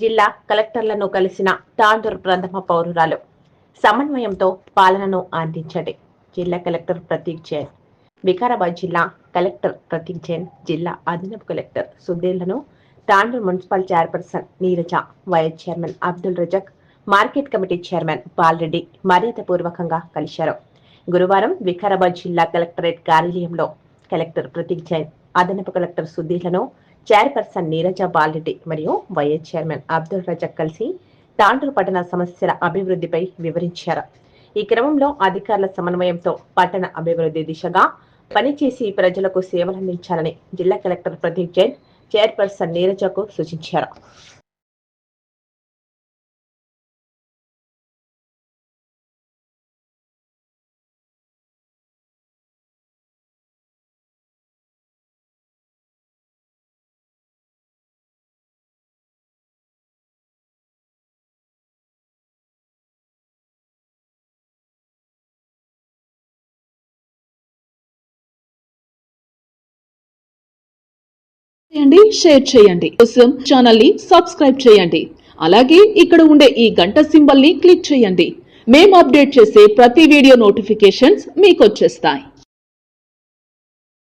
జిల్లా కలెక్టర్లను కలిసిన తాండూరు ప్రథమ పౌరురాలు. సమన్వయంతో పాలనను అందించండి. జిల్లా కలెక్టర్ ప్రతీక్ జైన్. వికారాబాద్ జిల్లా కలెక్టర్ ప్రతీక్ జైన్, జిల్లా అదనపు కలెక్టర్ సుధీర్లను Tandur municipal chairperson Neeraja, vice chairman Abdul Razak, market committee chairman Balareddy మర్యాదపూర్వకంగా కలిశారు. గురువారం వికారాబాద్ జిల్లా కలెక్టరేట్ కార్యాలయంలో కలెక్టర్ ప్రతీక్ జైన్, అదనపు కలెక్టర్ సుధీర్లను చైర్పర్సన్ నీరజ, బాలరెడ్డి మరియు వైఎస్ చైర్మన్ అబ్దుల్ రజాక్ కలిసి తాండూరు పట్టణ సమస్యల అభివృద్ధిపై వివరించారు. ఈ క్రమంలో అధికారుల సమన్వయంతో పట్టణ అభివృద్ధి దిశగా పనిచేసి ప్రజలకు సేవలందించాలని జిల్లా కలెక్టర్ ప్రతీక్ జైన్ చైర్పర్సన్ నీరజకు సూచించారు. షేర్ చేయండి. కోసం ఛానల్ ని సబ్స్క్రైబ్ చేయండి. అలాగే ఇక్కడ ఉండే ఈ గంట సింబల్ ని క్లిక్ చేయండి. మేము అప్డేట్ చేసే ప్రతి వీడియో నోటిఫికేషన్స్ మీకు వచ్చేస్తాయి.